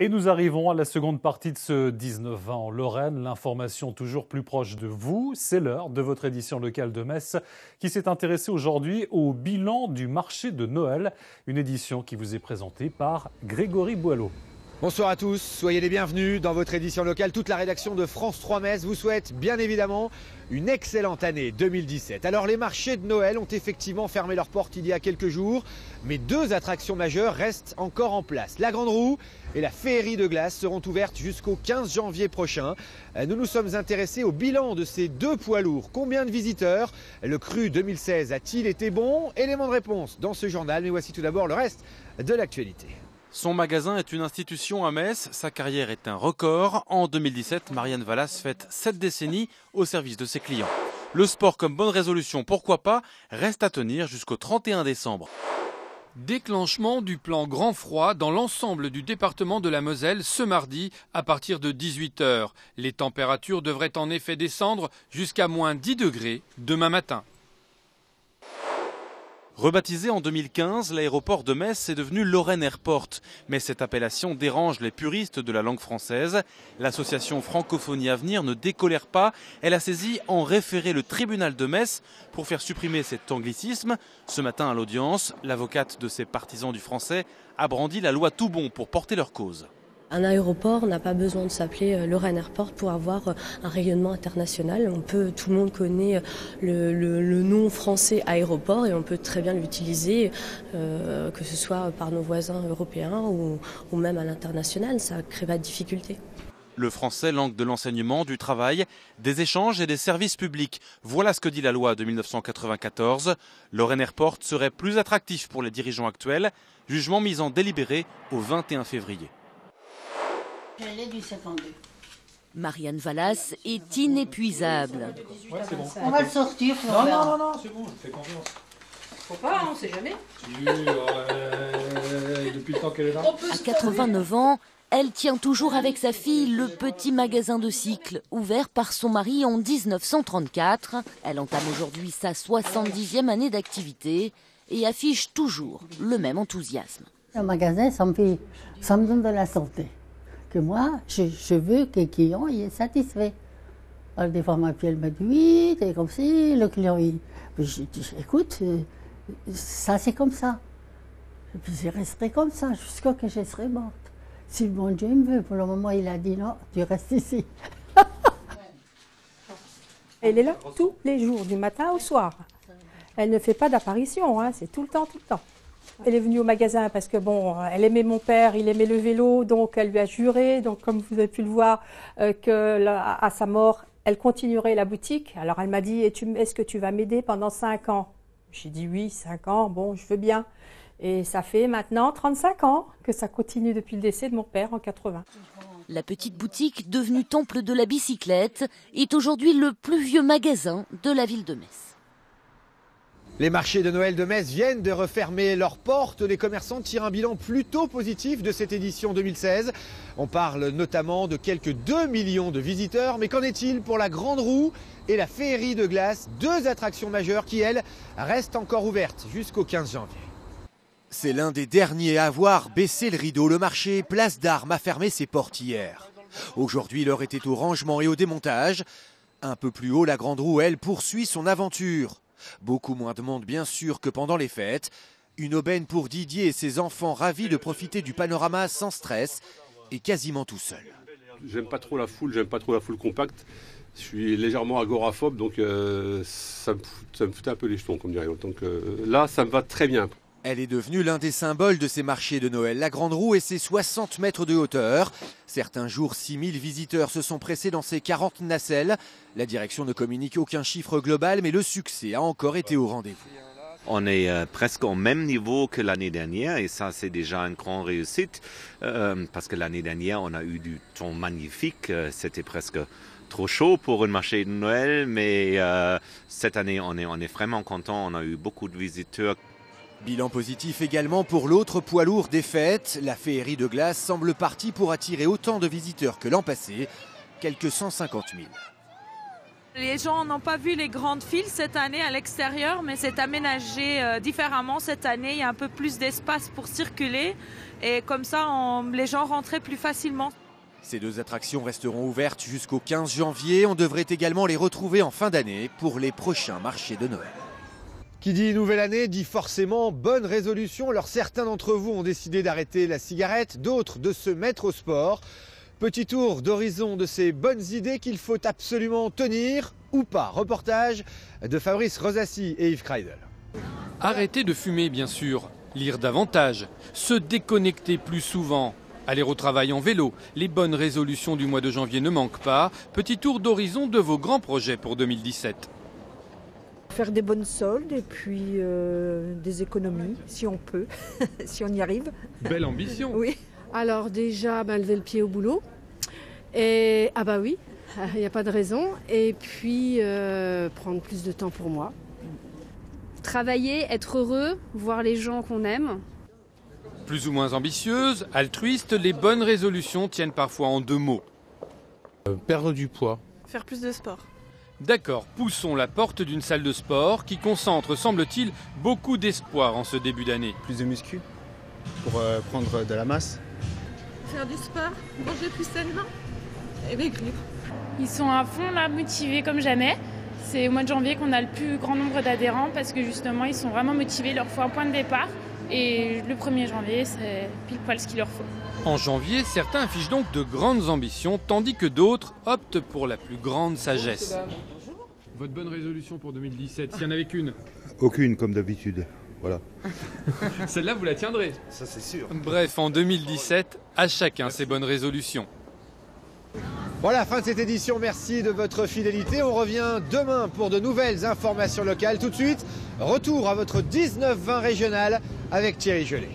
Et nous arrivons à la seconde partie de ce 19-20 en Lorraine. L'information toujours plus proche de vous. C'est l'heure de votre édition locale de Metz qui s'est intéressée aujourd'hui au bilan du marché de Noël. Une édition qui vous est présentée par Grégory Boileau. Bonsoir à tous, soyez les bienvenus dans votre édition locale. Toute la rédaction de France 3 Metz vous souhaite bien évidemment une excellente année 2017. Alors les marchés de Noël ont effectivement fermé leurs portes il y a quelques jours, mais deux attractions majeures restent encore en place. La Grande Roue et la Féerie de glace seront ouvertes jusqu'au 15 janvier prochain. Nous nous sommes intéressés au bilan de ces deux poids lourds. Combien de visiteurs? Le cru 2016 a-t-il été bon? Élément de réponse dans ce journal, mais voici tout d'abord le reste de l'actualité. Son magasin est une institution à Metz, sa carrière est un record. En 2017, Marianne Vallas fête 7 décennies au service de ses clients. Le sport comme bonne résolution, pourquoi pas, reste à tenir jusqu'au 31 décembre. Déclenchement du plan grand froid dans l'ensemble du département de la Moselle ce mardi à partir de 18 h. Les températures devraient en effet descendre jusqu'à moins 10 degrés demain matin. Rebaptisé en 2015, l'aéroport de Metz est devenu Lorraine Airport. Mais cette appellation dérange les puristes de la langue française. L'association Francophonie Avenir ne décolère pas. Elle a saisi en référé le tribunal de Metz pour faire supprimer cet anglicisme. Ce matin à l'audience, l'avocate de ces partisans du français a brandi la loi tout bon pour porter leur cause. Un aéroport n'a pas besoin de s'appeler Lorraine Airport pour avoir un rayonnement international. Tout le monde connaît le nom français aéroport et on peut très bien l'utiliser, que ce soit par nos voisins européens ou même à l'international. Ça ne crée pas de difficulté. Le français, langue de l'enseignement, du travail, des échanges et des services publics. Voilà ce que dit la loi de 1994. Lorraine Airport serait plus attractif pour les dirigeants actuels. Jugement mis en délibéré au 21 février. Marianne Vallas est inépuisable. Ouais, c'est bon. On va le sortir. Non, c'est bon, je fais confiance. Faut pas, on sait jamais. Depuis le temps qu'elle est là. À 89 ans, elle tient toujours avec sa fille le petit magasin de cycles ouvert par son mari en 1934. Elle entame aujourd'hui sa 70e année d'activité et affiche toujours le même enthousiasme. Le magasin, ça me donne de la santé. Que moi, je veux que le client il est satisfait. Alors, des fois, ma fille, elle me dit oui, c'est comme si le client, je dis, écoute, ça c'est comme ça. Et puis je resterai comme ça jusqu'à ce que je serai morte. Si le bon Dieu me veut, pour le moment, il a dit non, tu restes ici. Elle est là tous les jours, du matin au soir. Elle ne fait pas d'apparition, hein, c'est tout le temps, tout le temps. Elle est venue au magasin parce que elle aimait mon père, il aimait le vélo, donc elle lui a juré, donc comme vous avez pu le voir, à sa mort, elle continuerait la boutique. Alors elle m'a dit, est-ce que tu vas m'aider pendant 5 ans? J'ai dit oui, 5 ans, bon, je veux bien. Et ça fait maintenant 35 ans que ça continue depuis le décès de mon père en 80. La petite boutique, devenue temple de la bicyclette, est aujourd'hui le plus vieux magasin de la ville de Metz. Les marchés de Noël de Metz viennent de refermer leurs portes. Les commerçants tirent un bilan plutôt positif de cette édition 2016. On parle notamment de quelques 2 millions de visiteurs. Mais qu'en est-il pour la Grande Roue et la Féerie de glace? Deux attractions majeures qui, elles, restent encore ouvertes jusqu'au 15 janvier. C'est l'un des derniers à avoir baissé le rideau. Le marché Place d'Armes a fermé ses portes hier. Aujourd'hui, l'heure était au rangement et au démontage. Un peu plus haut, la Grande Roue, elle, poursuit son aventure. Beaucoup moins de monde bien sûr que pendant les fêtes. Une aubaine pour Didier et ses enfants ravis de profiter du panorama sans stress et quasiment tout seul. J'aime pas trop la foule compacte. Je suis légèrement agoraphobe, donc ça me foutait un peu les jetons, comme dirait. Donc là, ça me va très bien. Elle est devenue l'un des symboles de ces marchés de Noël. La Grande Roue et ses 60 mètres de hauteur. Certains jours, 6000 visiteurs se sont pressés dans ces 40 nacelles. La direction ne communique aucun chiffre global, mais le succès a encore été au rendez-vous. On est presque au même niveau que l'année dernière et ça c'est déjà une grande réussite parce que l'année dernière on a eu du temps magnifique, c'était presque trop chaud pour un marché de Noël, mais cette année on est vraiment content, on a eu beaucoup de visiteurs. Bilan positif également pour l'autre poids lourd des fêtes. La Féerie de glace semble partie pour attirer autant de visiteurs que l'an passé, quelques 150 000. Les gens n'ont pas vu les grandes files cette année à l'extérieur, mais c'est aménagé différemment cette année. Il y a un peu plus d'espace pour circuler et comme ça, les gens rentraient plus facilement. Ces 2 attractions resteront ouvertes jusqu'au 15 janvier. On devrait également les retrouver en fin d'année pour les prochains marchés de Noël. Qui dit nouvelle année dit forcément bonne résolution. Alors certains d'entre vous ont décidé d'arrêter la cigarette, d'autres de se mettre au sport. Petit tour d'horizon de ces bonnes idées qu'il faut absolument tenir ou pas. Reportage de Fabrice Rosassi et Yves Kreidel. Arrêter de fumer, bien sûr. Lire davantage. Se déconnecter plus souvent. Aller au travail en vélo. Les bonnes résolutions du mois de janvier ne manquent pas. Petit tour d'horizon de vos grands projets pour 2017. Faire des bonnes soldes et puis des économies, si on peut, si on y arrive. Belle ambition. Oui. Alors déjà, lever le pied au boulot. Et ah bah oui, il n'y a pas de raison. Et puis prendre plus de temps pour moi. Travailler, être heureux, voir les gens qu'on aime. Plus ou moins ambitieuses, altruistes, les bonnes résolutions tiennent parfois en 2 mots. Perdre du poids. Faire plus de sport. D'accord, poussons la porte d'une salle de sport qui concentre, semble-t-il, beaucoup d'espoir en ce début d'année. Plus de muscu pour prendre de la masse. Faire du sport, manger plus sainement et maigrir. Ils sont à fond là, motivés comme jamais. C'est au mois de janvier qu'on a le plus grand nombre d'adhérents parce que justement ils sont vraiment motivés, il leur faut un point de départ. Et le 1er janvier, c'est pile poil ce qu'il leur faut. En janvier, certains affichent donc de grandes ambitions, tandis que d'autres optent pour la plus grande sagesse. Votre bonne résolution pour 2017, s'il n'y en avait qu'une? Aucune, comme d'habitude. Voilà. Celle-là, vous la tiendrez? Ça, c'est sûr. Bref, en 2017, à chacun ses bonnes résolutions. Voilà, fin de cette édition. Merci de votre fidélité. On revient demain pour de nouvelles informations locales. Tout de suite, retour à votre 19-20 régional avec Thierry Gelé.